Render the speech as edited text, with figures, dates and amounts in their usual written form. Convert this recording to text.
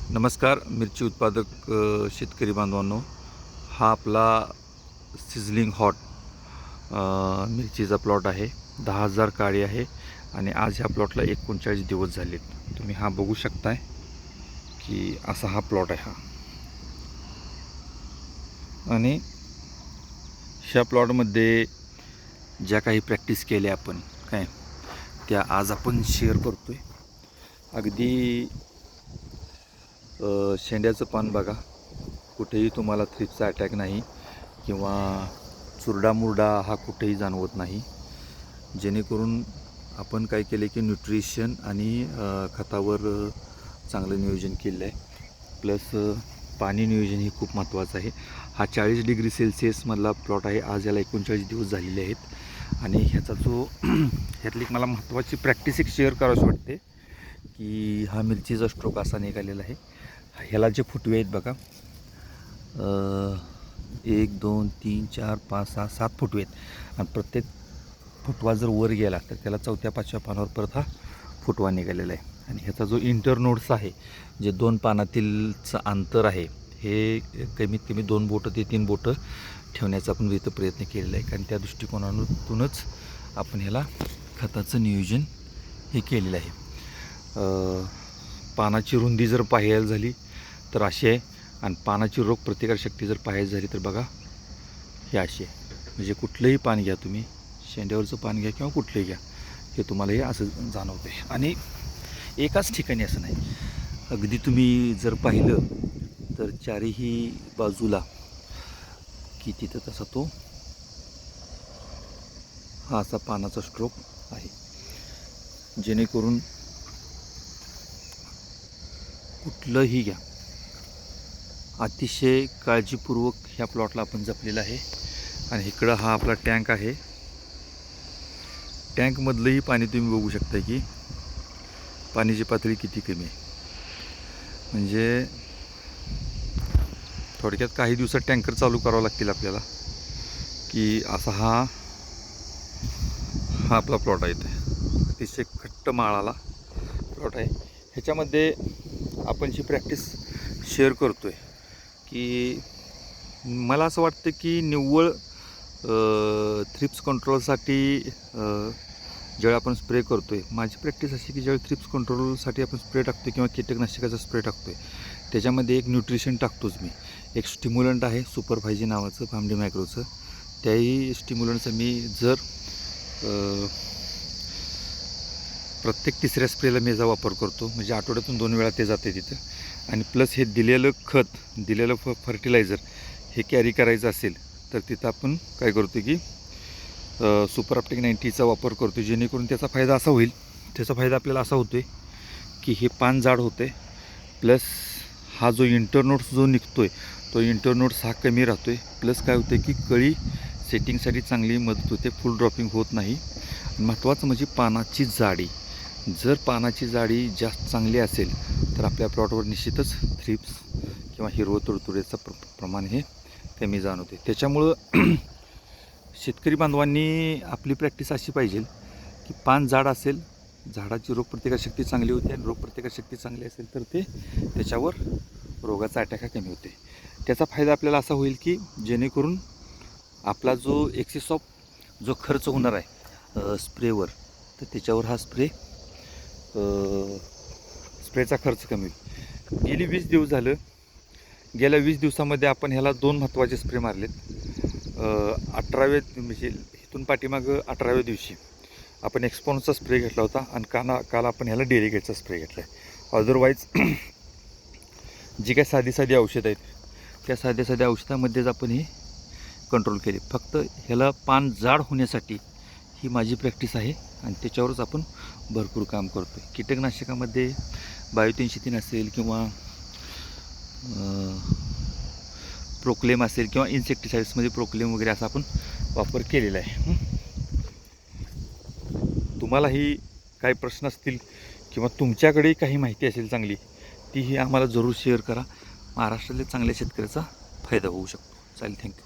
नमस्कार मिरची उत्पादक शेतकरी बांधवांनो, हा आपला सिझलिंग हॉट मिरचीचा प्लॉट आहे. 10,000 काळी आहे आणि आज ह्या प्लॉटला 39 दिवस झालेत. तुम्ही हा बघू शकताय की असा हा प्लॉट आहे हा. आणि ह्या प्लॉटमध्ये ज्या काही प्रॅक्टिस केल्या आपण काय त्या आज आपण शेअर करतोय. अगदी शेंड्याचं पान बघा, कुठेही तुम्हाला थ्रिप्सचा अटॅक नाही किंवा चुरडामुरडा हा कुठेही जाणवत नाही. जेणेकरून आपण काय केले की न्यूट्रिशन आणि खतावर चांगलं नियोजन केलं आहे. प्लस पाणी नियोजन हे खूप महत्त्वाचं आहे. हा 40 डिग्री सेल्सिअसमधला प्लॉट आहे. आज याला 39 दिवस झालेले आहेत. आणि ह्याचा जो ह्यातली मला महत्त्वाची प्रॅक्टिस एक शेअर करावीशी वाटते की हा मिरचीचा स्ट्रोक असा निघालेला आहे. ह्याला जे फुटवे आहेत बघा, 1 2 3 4 5 6 7 फुटवे आहेत. आणि प्रत्येक फुटवा जर वर गेला तर त्याला 4थ्या 5व्या पानावर परत हा फुटवा निघालेला आहे. आणि ह्याचा जो इंटरनोड्स आहे, जे 2 पानातीलचं अंतर आहे, हे कमीत कमी 2 बोटं ते 3 बोटं ठेवण्याचा आपण इथं प्रयत्न केलेला आहे. कारण त्या दृष्टिकोनातूनच आपण ह्याला खताचं नियोजन हे केलेलं आहे. पानाची रुंदी जर पाहायला झाली तर अशी आहे, आणि पानाची रोग प्रतिकारशक्ती जर पाहायची झाली तर बघा हे अशी आहे. म्हणजे कुठलंही पान घ्या तुम्ही, शेंड्यावरचं पान घ्या किंवा कुठलंही घ्या, हे तुम्हाला हे असं जाणवतं आहे. आणि एकाच ठिकाणी असं नाही, अगदी तुम्ही जर पाहिलं तर चारीही बाजूला की तिथं तसा तो हा असा पानाचा स्ट्रोक आहे. जेणेकरून कुठलंही घ्या, अतिशय काळजीपूर्वक ह्या प्लॉटला आपण जपलेलं आहे. आणि इकडं हा आपला टँक आहे. टँकमधलंही पाणी तुम्ही बघू शकता की पाण्याची पातळी किती कमी आहे. म्हणजे थोडक्यात काही दिवसात टँकर चालू करावं लागतील आपल्याला, की असा हा आपला प्लॉट आहे. ते अतिशय खट्ट माळाला प्लॉट आहे. ह्याच्यामध्ये आपण जी प्रॅक्टिस शेअर करतो आहे की मला असं वाटतं की निव्वळ थ्रिप्स कंट्रोलसाठी ज्यावेळी आपण स्प्रे करतो आहे, माझी प्रॅक्टिस अशी की ज्यावेळी थ्रिप्स कंट्रोलसाठी आपण स्प्रे टाकतो किंवा कीटकनाशकाचा स्प्रे टाकतो आहे, त्याच्यामध्ये एक न्यूट्रिशन टाकतोच मी. एक स्टिम्युलंट आहे सुपर फायजी नावाचं, फार्मडी मॅक्रोचं. त्याही स्टिम्युलंटचा मी जर प्रत्येक तिसऱ्या स्प्रेला मी याचा वापर करतो. म्हणजे आठवड्यातून 2 वेळा ते जाते तिथं. आणि प्लस हे दिलेलं खत, दिलेलं फर्टिलायझर हे कॅरी करायचं असेल तर तिथं आपण काय करतो की सुपर ऑप्टिक 90चा वापर करतो. जेणेकरून त्याचा फायदा असा होईल, त्याचा फायदा आपल्याला असा होतो आहे की हे पान जाड होते. प्लस हा जो इंटरनोड्स जो निघतो आहे तो इंटरनोड्स हा कमी राहतो आहे. प्लस काय होतं की कळी सेटिंगसाठी चांगली मदत होते, फुल ड्रॉपिंग होत नाही. महत्त्वाचं म्हणजे पानाची जाडी. जर पानाची जाडी जास्त चांगली असेल तर आपल्या प्लॉटवर निश्चितच थ्रिप्स किंवा हिरवं तुडतुड्याचं प्रमाण हे कमी जाणवते. त्याच्यामुळं शेतकरी बांधवांनी आपली प्रॅक्टिस अशी पाहिजे की पान जाड असेल, झाडाची रोगप्रतिकारशक्ती चांगली होते, आणि रोगप्रतिकारशक्ती चांगली असेल तर ते त्याच्यावर रोगाचा अटॅक हा कमी होते. त्याचा फायदा आपल्याला असा होईल की जेणेकरून आपला जो एक्सेस ऑफ जो खर्च होणार आहे स्प्रेवर, तर त्याच्यावर हा स्प्रेचा खर्च कमी होईल. गेली 20 दिवस झालं, गेल्या 20 दिवसामध्ये आपण ह्याला 2 महत्त्वाचे स्प्रे मारलेत. 18व्या म्हणजे इथून पाठीमागं 18व्या दिवशी आपण एक्सपॉन्सचा स्प्रे घेतला होता, आणि काल आपण ह्याला डेलिगेटचा स्प्रे घेतला आहे. अदरवाईज जी काही साधी औषधं आहेत त्या साध्या औषधामध्येच आपण हे कंट्रोल केले. फक्त ह्याला पान जाड होण्यासाठी ही माझी प्रॅक्टिस आहे, आणि त्याच्यावरच आपण भरपूर काम करतो आहे. कीटकनाशकामध्ये बायो-303 असेल किंवा प्रोक्लेम असेल किंवा इन्सेक्टिसाइड्समध्ये प्रोक्लेम वगैरे असा आपण वापर केलेला आहे. तुम्हालाही काही प्रश्न असतील किंवा तुमच्याकडेही काही माहिती असेल चांगली, तीही आम्हाला जरूर शेअर करा. महाराष्ट्रातल्या चांगल्या शेतकऱ्याचा फायदा होऊ शकतो. चालेल, थँक्यू.